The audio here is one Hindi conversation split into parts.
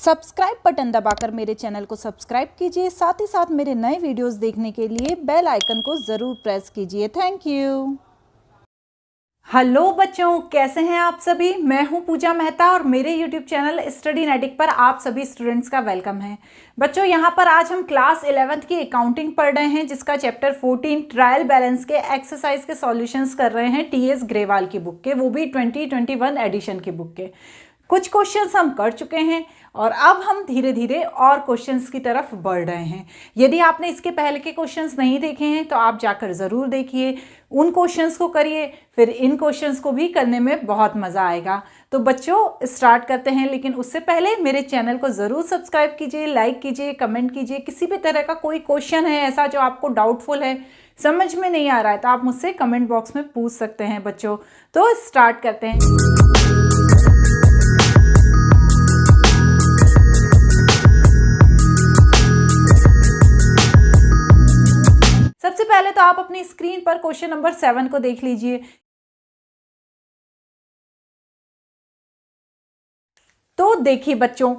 सब्सक्राइब बटन दबाकर मेरे चैनल को सब्सक्राइब कीजिए, साथ ही साथ मेरे नए वीडियोस देखने के लिए बेल आइकन को ज़रूर प्रेस कीजिए। Thank you. हेलो बच्चों, कैसे हैं आप सभी। मैं हूं पूजा मेहता और मेरे यूट्यूब चैनल स्टडीनेटिक पर आप सभी स्टूडेंट्स का वेलकम है। बच्चों, यहां पर आज हम क्लास 11th की अकाउंटिंग पढ़ रहे हैं, जिसका चैप्टर 14 ट्रायल बैलेंस के एक्सरसाइज के सॉल्यूशंस कर रहे हैं टीएस ग्रेवाल की बुक के, वो भी 2021 एडिशन की बुक के। कुछ क्वेश्चंस हम कर चुके हैं और अब हम धीरे धीरे और क्वेश्चंस की तरफ बढ़ रहे हैं। यदि आपने इसके पहले के क्वेश्चंस नहीं देखे हैं तो आप जाकर ज़रूर देखिए, उन क्वेश्चंस को करिए, फिर इन क्वेश्चंस को भी करने में बहुत मज़ा आएगा। तो बच्चों, स्टार्ट करते हैं, लेकिन उससे पहले मेरे चैनल को ज़रूर सब्सक्राइब कीजिए, लाइक कीजिए, कमेंट कीजिए। किसी भी तरह का कोई क्वेश्चन है ऐसा जो आपको डाउटफुल है, समझ में नहीं आ रहा है, तो आप मुझसे कमेंट बॉक्स में पूछ सकते हैं बच्चों। तो स्टार्ट करते हैं। सबसे पहले तो आप अपनी स्क्रीन पर क्वेश्चन नंबर 7 को देख लीजिए। तो देखिए बच्चों,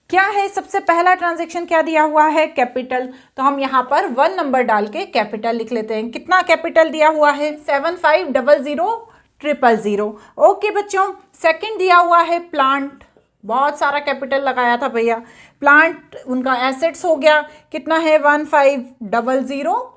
क्या है, सबसे पहला ट्रांजैक्शन क्या दिया हुआ है, कैपिटल। तो हम यहाँ पर 1 नंबर डाल के कैपिटल लिख लेते हैं। कितना कैपिटल दिया हुआ है, 75000000। ओके बच्चों, सेकंड दिया हुआ है प्लांट, बहुत सारा कैपिटल लगाया था भैया। प्लांट उनका एसेट्स हो गया, कितना है 1500,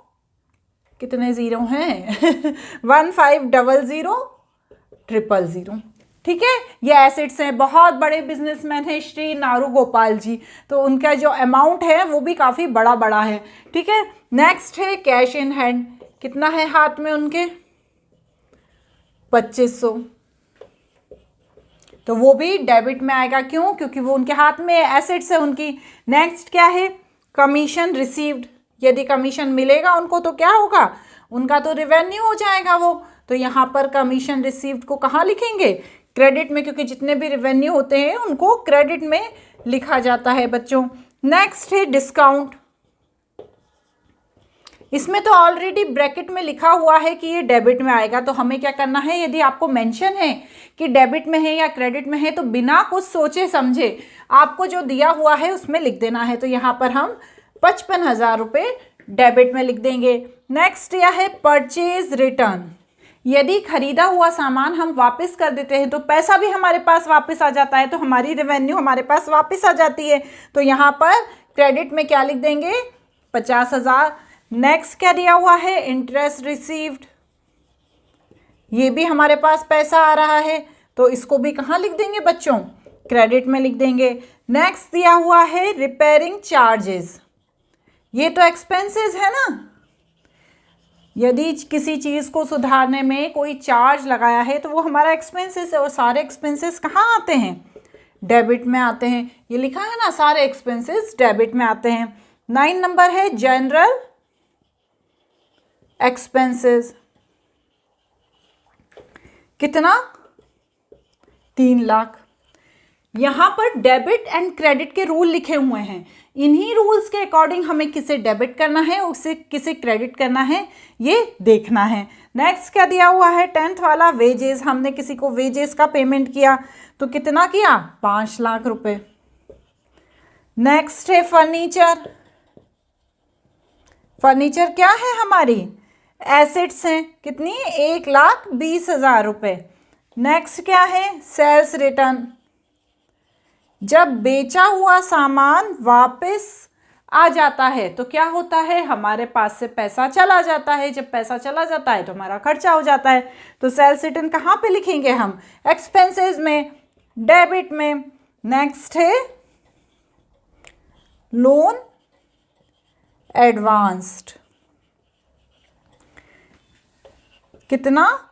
कितने जीरो हैं 15000000। ठीक है, ये एसेट्स हैं। बहुत बड़े बिजनेसमैन हैं श्री नारू गोपाल जी, तो उनका जो अमाउंट है वो भी काफ़ी बड़ा बड़ा है। ठीक है, नेक्स्ट है कैश इन हैंड, कितना है हाथ में उनके 2500, तो वो भी डेबिट में आएगा। क्यों? क्योंकि वो उनके हाथ में एसेट्स है उनकी। नेक्स्ट क्या है, कमीशन रिसीव्ड, यदि कमीशन मिलेगा उनको तो क्या होगा, उनका तो रिवेन्यू हो जाएगा वो। तो यहाँ पर कमीशन रिसीव्ड को कहाँ लिखेंगे, क्रेडिट में, क्योंकि जितने भी रिवेन्यू होते हैं उनको क्रेडिट में लिखा जाता है बच्चों। नेक्स्ट है डिस्काउंट, इसमें तो ऑलरेडी ब्रैकेट में लिखा हुआ है कि ये डेबिट में आएगा। तो हमें क्या करना है, यदि आपको मेंशन है कि डेबिट में है या क्रेडिट में है, तो बिना कुछ सोचे समझे आपको जो दिया हुआ है उसमें लिख देना है। तो यहाँ पर हम 55,000 रुपये डेबिट में लिख देंगे। नेक्स्ट यह है परचेज रिटर्न, यदि खरीदा हुआ सामान हम वापस कर देते हैं तो पैसा भी हमारे पास वापस आ जाता है, तो हमारी रेवेन्यू हमारे पास वापस आ जाती है। तो यहाँ पर क्रेडिट में क्या लिख देंगे, 50,000। नेक्स्ट क्या दिया हुआ है, इंटरेस्ट रिसीव्ड, ये भी हमारे पास पैसा आ रहा है, तो इसको भी कहाँ लिख देंगे बच्चों, क्रेडिट में लिख देंगे। नेक्स्ट दिया हुआ है रिपेयरिंग चार्जेस, ये तो एक्सपेंसेस है ना, यदि किसी चीज़ को सुधारने में कोई चार्ज लगाया है तो वो हमारा एक्सपेंसेस है, और सारे एक्सपेंसेस कहाँ आते हैं, डेबिट में आते हैं। ये लिखा है ना, सारे एक्सपेंसेस डेबिट में आते हैं। 9 नंबर है जनरल एक्सपेंसेस, कितना 3 लाख। यहाँ पर डेबिट एंड क्रेडिट के रूल लिखे हुए हैं, इन्हीं रूल्स के अकॉर्डिंग हमें किसे डेबिट करना है, उसे किसे क्रेडिट करना है, ये देखना है। नेक्स्ट क्या दिया हुआ है, 10th वाला वेजेस, हमने किसी को वेजेस का पेमेंट किया तो कितना किया, 5 लाख रुपए। नेक्स्ट है फर्नीचर, फर्नीचर क्या है, हमारी एसेट्स हैं, कितनी 1,20,000 रुपए। नेक्स्ट क्या है, सेल्स रिटर्न, जब बेचा हुआ सामान वापस आ जाता है तो क्या होता है, हमारे पास से पैसा चला जाता है। जब पैसा चला जाता है तो हमारा खर्चा हो जाता है। तो सेल्स रिटर्न कहाँ पे लिखेंगे हम, एक्सपेंसेस में, डेबिट में। नेक्स्ट है लोन एडवांस्ड, कितना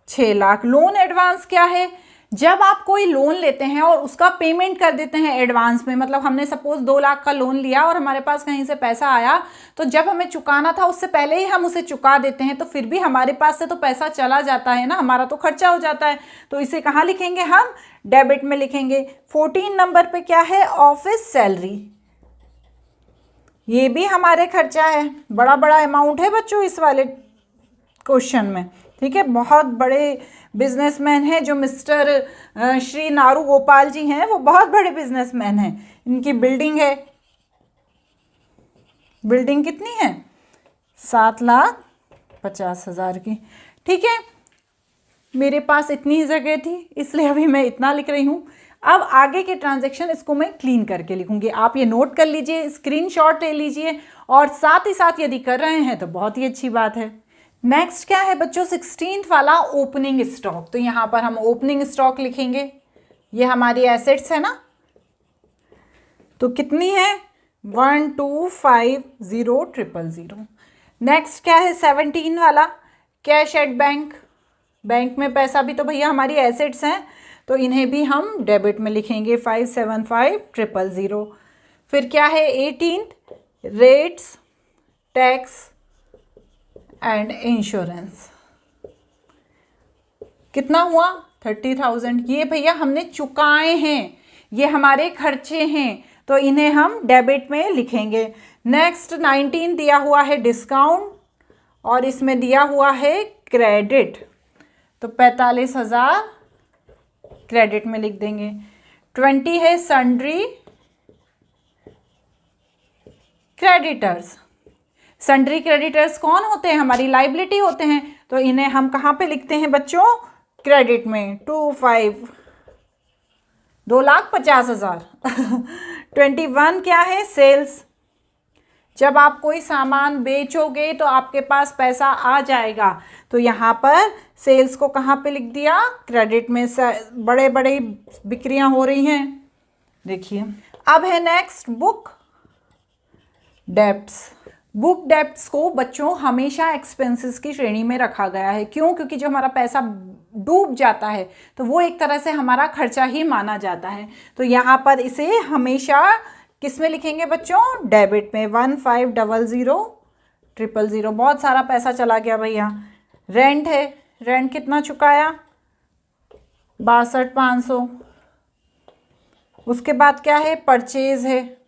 6 लाख। लोन एडवांस क्या है, जब आप कोई लोन लेते हैं और उसका पेमेंट कर देते हैं एडवांस में, मतलब हमने सपोज 2 लाख का लोन लिया और हमारे पास कहीं से पैसा आया, तो जब हमें चुकाना था उससे पहले ही हम उसे चुका देते हैं, तो फिर भी हमारे पास से तो पैसा चला जाता है ना, हमारा तो खर्चा हो जाता है। तो इसे कहाँ लिखेंगे हम, डेबिट में लिखेंगे। 14 नंबर पे क्या है, ऑफिस सैलरी, ये भी हमारे खर्चा है, बड़ा बड़ा अमाउंट है बच्चों इस वाले क्वेश्चन में। ठीक है, बहुत बड़े बिजनेसमैन हैं जो मिस्टर श्री नारू गोपाल जी हैं, वो बहुत बड़े बिजनेसमैन हैं। इनकी बिल्डिंग है, बिल्डिंग कितनी है? 7,50,000 की। ठीक है, मेरे पास इतनी ही जगह थी इसलिए अभी मैं इतना लिख रही हूँ। अब आगे के ट्रांजैक्शन इसको मैं क्लीन करके लिखूंगी, आप ये नोट कर लीजिए, स्क्रीनशॉट ले लीजिए, और साथ ही साथ यदि कर रहे हैं तो बहुत ही अच्छी बात है। नेक्स्ट क्या है बच्चों? 16th वाला ओपनिंग स्टॉक। तो यहाँ पर हम ओपनिंग स्टॉक लिखेंगे, ये हमारी एसेट्स है ना, तो कितनी है? 1250000। नेक्स्ट क्या है? 17 वाला कैश एट बैंक। बैंक में पैसा भी तो भैया हमारी एसेट्स हैं, तो इन्हें भी हम डेबिट में लिखेंगे 575,000। फिर क्या है? 18 रेट्स, टैक्स एंड इंश्योरेंस। कितना हुआ? 30,000। ये भैया हमने चुकाए हैं, ये हमारे खर्चे हैं, तो इन्हें हम डेबिट में लिखेंगे। नेक्स्ट 19 दिया हुआ है डिस्काउंट, और इसमें दिया हुआ है क्रेडिट, तो 45,000 क्रेडिट में लिख देंगे। 20 है सन्ड्री क्रेडिटर्स। सन्ड्री क्रेडिटर्स कौन होते हैं? हमारी लाइबिलिटी होते हैं, तो इन्हें हम कहाँ पे लिखते हैं बच्चों? क्रेडिट में। 2,50,000। 21 क्या है? सेल्स। जब आप कोई सामान बेचोगे तो आपके पास पैसा आ जाएगा, तो यहाँ पर सेल्स को कहाँ पे लिख दिया? क्रेडिट में। बड़े बड़े बिक्रियां हो रही हैं, देखिए। अब है next book debts. Book debts को बच्चों हमेशा एक्सपेंसेस की श्रेणी में रखा गया है। क्यों? क्योंकि जो हमारा पैसा डूब जाता है तो वो एक तरह से हमारा खर्चा ही माना जाता है, तो यहाँ पर इसे हमेशा किस में लिखेंगे बच्चों? डेबिट में। 15,00,000। बहुत सारा पैसा चला गया भैया। रेंट है, रेंट कितना चुकाया? 62,500। उसके बाद क्या है? परचेज है,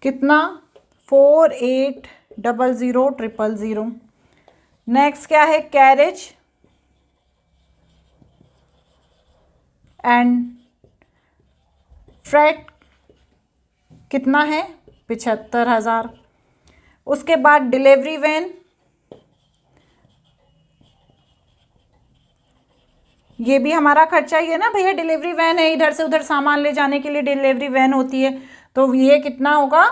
कितना? 48,00,000। नेक्स्ट क्या है? कैरेज एंड फ्रेट, कितना है? 75,000। उसके बाद डिलीवरी वैन, ये भी हमारा खर्चा ही है ना भैया। डिलीवरी वैन है, इधर से उधर सामान ले जाने के लिए डिलीवरी वैन होती है, तो ये कितना होगा?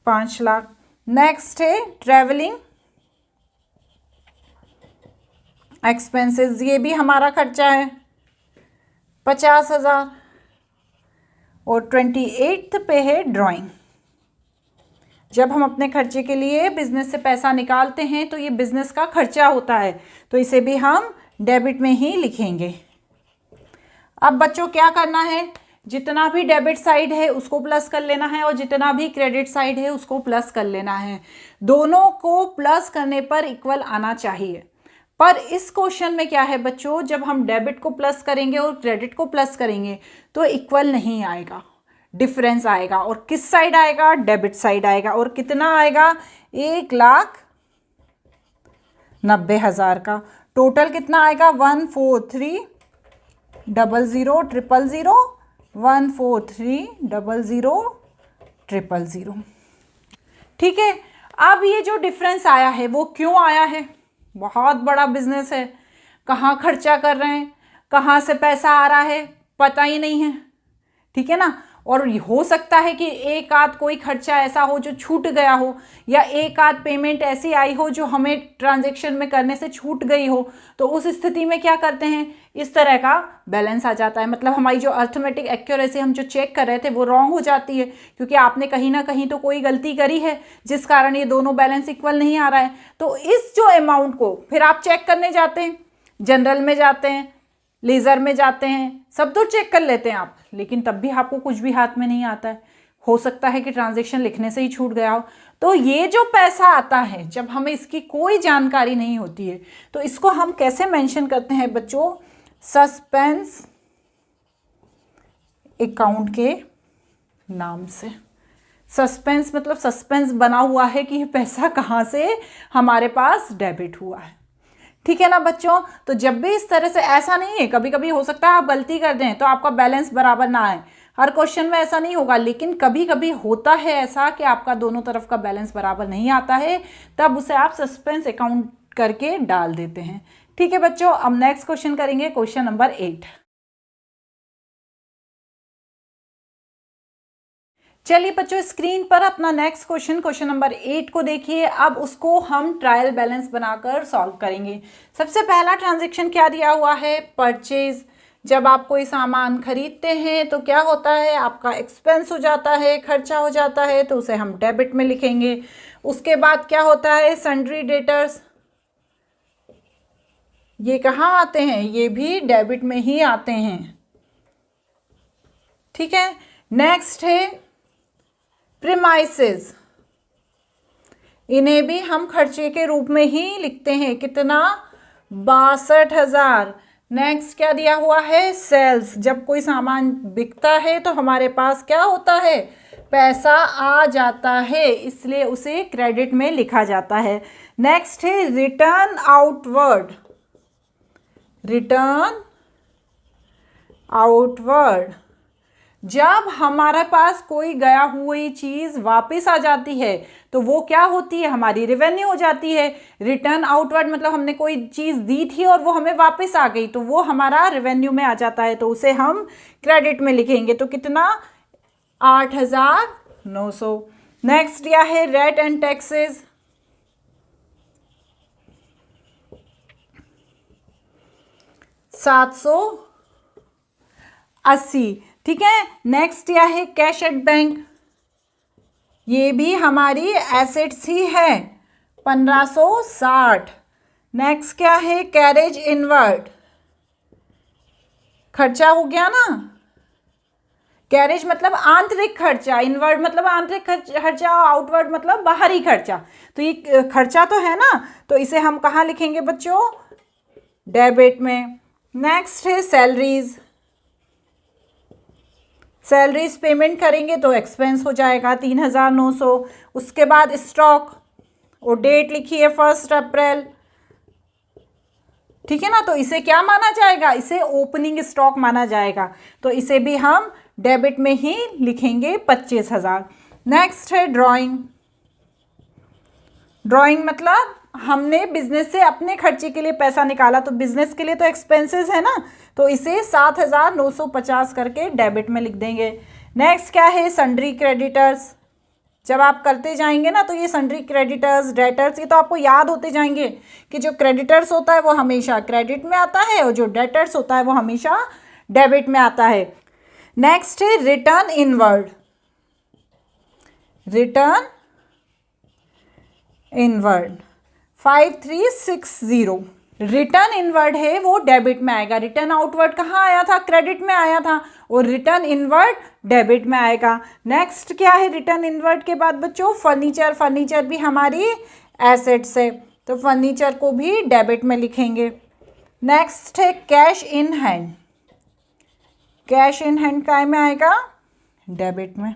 5 लाख। नेक्स्ट है ट्रैवलिंग एक्सपेंसेस, ये भी हमारा खर्चा है, 50,000। और 28th पे है ड्राइंग। जब हम अपने खर्चे के लिए बिजनेस से पैसा निकालते हैं तो ये बिजनेस का खर्चा होता है, तो इसे भी हम डेबिट में ही लिखेंगे। अब बच्चों क्या करना है? जितना भी डेबिट साइड है उसको प्लस कर लेना है, और जितना भी क्रेडिट साइड है उसको प्लस कर लेना है। दोनों को प्लस करने पर इक्वल आना चाहिए। पर इस क्वेश्चन में क्या है बच्चों? जब हम डेबिट को प्लस करेंगे और क्रेडिट को प्लस करेंगे तो इक्वल नहीं आएगा, डिफरेंस आएगा। और किस साइड आएगा? डेबिट साइड आएगा। और कितना आएगा? 1,90,000 का। टोटल कितना आएगा? 143,00,000 143,00,000। ठीक है, अब ये जो डिफरेंस आया है वो क्यों आया है? बहुत बड़ा बिजनेस है, कहाँ खर्चा कर रहे हैं, कहाँ से पैसा आ रहा है, पता ही नहीं है। ठीक है ना। और हो सकता है कि एक आध कोई खर्चा ऐसा हो जो छूट गया हो, या एक आध पेमेंट ऐसी आई हो जो हमें ट्रांजैक्शन में करने से छूट गई हो, तो उस स्थिति में क्या करते हैं? इस तरह का बैलेंस आ जाता है। मतलब हमारी जो अर्थमेटिक एक्यूरेसी हम जो चेक कर रहे थे वो रॉन्ग हो जाती है, क्योंकि आपने कहीं ना कहीं तो कोई गलती करी है जिस कारण ये दोनों बैलेंस इक्वल नहीं आ रहा है। तो इस जो अमाउंट को फिर आप चेक करने जाते हैं, जनरल में जाते हैं, लेज़र में जाते हैं, सब तो चेक कर लेते हैं आप, लेकिन तब भी आपको कुछ भी हाथ में नहीं आता है। हो सकता है कि ट्रांजैक्शन लिखने से ही छूट गया हो। तो ये जो पैसा आता है जब हमें इसकी कोई जानकारी नहीं होती है, तो इसको हम कैसे मेंशन करते हैं बच्चों? सस्पेंस अकाउंट के नाम से। सस्पेंस मतलब सस्पेंस बना हुआ है कि ये पैसा कहाँ से हमारे पास डेबिट हुआ है। ठीक है ना बच्चों। तो जब भी इस तरह से, ऐसा नहीं है, कभी कभी हो सकता है आप गलती कर दें तो आपका बैलेंस बराबर ना आए, हर क्वेश्चन में ऐसा नहीं होगा, लेकिन कभी कभी होता है ऐसा कि आपका दोनों तरफ का बैलेंस बराबर नहीं आता है, तब उसे आप सस्पेंस अकाउंट करके डाल देते हैं। ठीक है बच्चों, अब नेक्स्ट क्वेश्चन करेंगे, क्वेश्चन नंबर 8। चलिए बच्चों, स्क्रीन पर अपना नेक्स्ट क्वेश्चन, क्वेश्चन नंबर 8 को देखिए। अब उसको हम ट्रायल बैलेंस बनाकर सॉल्व करेंगे। सबसे पहला ट्रांजैक्शन क्या दिया हुआ है, परचेज। जब आप कोई सामान खरीदते हैं तो क्या होता है, आपका एक्सपेंस हो जाता है, खर्चा हो जाता है, तो उसे हम डेबिट में लिखेंगे। उसके बाद क्या होता है, सन्ड्री डेटर्स, ये कहाँ आते हैं, ये भी डेबिट में ही आते हैं। ठीक है। नेक्स्ट है प्रीमाइसेस, इन्हें भी हम खर्चे के रूप में ही लिखते हैं। कितना, 62,000। नेक्स्ट क्या दिया हुआ है, सेल्स। जब कोई सामान बिकता है तो हमारे पास क्या होता है, पैसा आ जाता है, इसलिए उसे क्रेडिट में लिखा जाता है। नेक्स्ट है रिटर्न आउटवर्ड, रिटर्न आउटवर्ड। जब हमारे पास कोई गया हुई चीज़ वापस आ जाती है तो वो क्या होती है, हमारी रेवेन्यू हो जाती है। रिटर्न आउटवर्ड मतलब हमने कोई चीज़ दी थी और वो हमें वापस आ गई, तो वो हमारा रेवेन्यू में आ जाता है, तो उसे हम क्रेडिट में लिखेंगे। तो कितना, 8,900। नेक्स्ट क्या है, रेट एंड टैक्सेस। $780। ठीक है। नेक्स्ट क्या है, कैश एट बैंक, ये भी हमारी एसेट्स ही है, 1560। नेक्स्ट क्या है, कैरेज इनवर्ड, खर्चा हो गया ना, कैरेज मतलब आंतरिक खर्चा, इनवर्ड मतलब आंतरिक खर्चा, आउटवर्ड मतलब बाहरी खर्चा। तो ये खर्चा तो है ना, तो इसे हम कहाँ लिखेंगे बच्चों, डेबिट में। नेक्स्ट है सैलरीज, सैलरीज पेमेंट करेंगे तो एक्सपेंस हो जाएगा 3,900। उसके बाद स्टॉक, और डेट लिखी है 1 अप्रैल। ठीक है ना, तो इसे क्या माना जाएगा, इसे ओपनिंग स्टॉक माना जाएगा, तो इसे भी हम डेबिट में ही लिखेंगे 25,000। नेक्स्ट है ड्राइंग, ड्राइंग मतलब हमने बिजनेस से अपने खर्चे के लिए पैसा निकाला, तो बिजनेस के लिए तो एक्सपेंसेस है ना, तो इसे 7,950 करके डेबिट में लिख देंगे। नेक्स्ट क्या है, सन्ड्री क्रेडिटर्स। जब आप करते जाएंगे ना तो ये सन्ड्री क्रेडिटर्स, डेटर्स, ये तो आपको याद होते जाएंगे कि जो क्रेडिटर्स होता है वो हमेशा क्रेडिट में आता है और जो डेटर्स होता है वो हमेशा डेबिट में आता है। नेक्स्ट है return inward, return inward 5360। Return inward है वो डेबिट में आएगा, रिटर्न आउटवर्ड कहाँ आया था, क्रेडिट में आया था, और रिटर्न इनवर्ड डेबिट में आएगा। नेक्स्ट क्या है, रिटर्न इनवर्ड के बाद बच्चों फर्नीचर, फर्नीचर भी हमारी एसेट्स है, तो फर्नीचर को भी डेबिट में लिखेंगे। नेक्स्ट है cash in hand, cash in hand काय में आएगा, डेबिट में।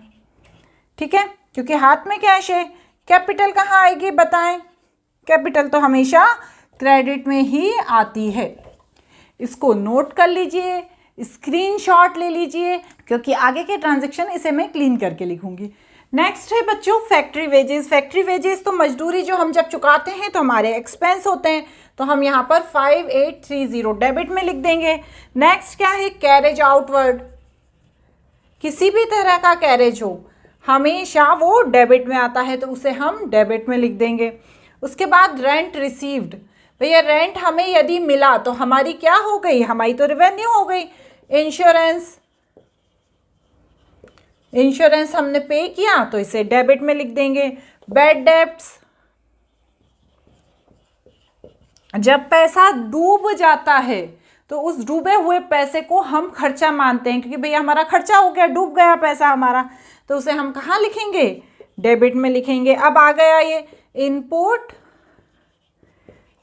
ठीक है, क्योंकि हाथ में कैश है। कैपिटल कहाँ आएगी बताएं, कैपिटल तो हमेशा क्रेडिट में ही आती है। इसको नोट कर लीजिए, स्क्रीनशॉट ले लीजिए, क्योंकि आगे के ट्रांजैक्शन इसे मैं क्लीन करके लिखूंगी। नेक्स्ट है बच्चों फैक्ट्री वेजेस। फैक्ट्री वेजेस तो मजदूरी जो हम जब चुकाते हैं तो हमारे एक्सपेंस होते हैं, तो हम यहाँ पर 5830 डेबिट में लिख देंगे। नेक्स्ट क्या है, कैरेज आउटवर्ड, किसी भी तरह का कैरेज हो हमेशा वो डेबिट में आता है, तो उसे हम डेबिट में लिख देंगे। उसके बाद रेंट रिसीव्ड, भैया रेंट हमें यदि मिला तो हमारी क्या हो गई, हमारी तो रेवेन्यू हो गई। इंश्योरेंस, इंश्योरेंस हमने पे किया तो इसे डेबिट में लिख देंगे। बैड डेब्ट्स, जब पैसा डूब जाता है तो उस डूबे हुए पैसे को हम खर्चा मानते हैं, क्योंकि भैया हमारा खर्चा हो गया, डूब गया पैसा हमारा, तो उसे हम कहाँ लिखेंगे, डेबिट में लिखेंगे। अब आ गया ये input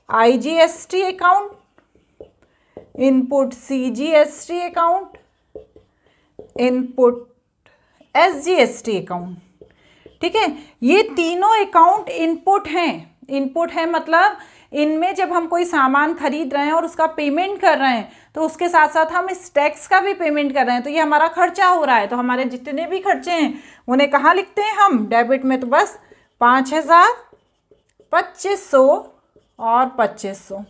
IGST account, input CGST account, input SGST account. ठीक है। ये तीनों अकाउंट इनपुट हैं। इनपुट है मतलब इनमें जब हम कोई सामान खरीद रहे हैं और उसका पेमेंट कर रहे हैं तो उसके साथ साथ हम इस टैक्स का भी पेमेंट कर रहे हैं, तो ये हमारा खर्चा हो रहा है। तो हमारे जितने भी खर्चे हैं उन्हें कहाँ लिखते हैं हम? डेबिट में। तो बस 5000, 2500 और 2500।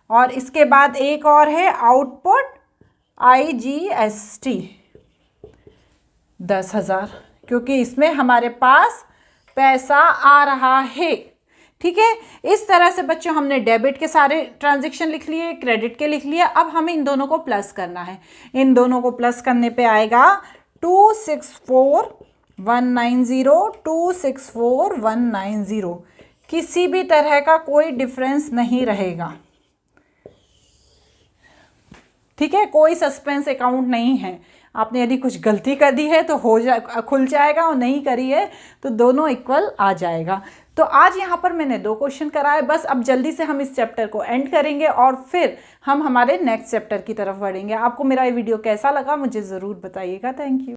और इसके बाद एक और है आउटपुट IGST 10,000, क्योंकि इसमें हमारे पास पैसा आ रहा है। ठीक है। इस तरह से बच्चों हमने डेबिट के सारे ट्रांजैक्शन लिख लिए, क्रेडिट के लिख लिए। अब हमें इन दोनों को प्लस करना है। इन दोनों को प्लस करने पे आएगा 264,190, 264,190। किसी भी तरह का कोई डिफरेंस नहीं रहेगा। ठीक है, कोई सस्पेंस अकाउंट नहीं है। आपने यदि कुछ गलती कर दी है तो खुल जाएगा, और नहीं करी है तो दोनों इक्वल आ जाएगा। तो आज यहाँ पर मैंने 2 क्वेश्चन कराए। बस अब जल्दी से हम इस चैप्टर को एंड करेंगे और फिर हम हमारे नेक्स्ट चैप्टर की तरफ बढ़ेंगे। आपको मेरा ये वीडियो कैसा लगा मुझे ज़रूर बताइएगा। Thank you.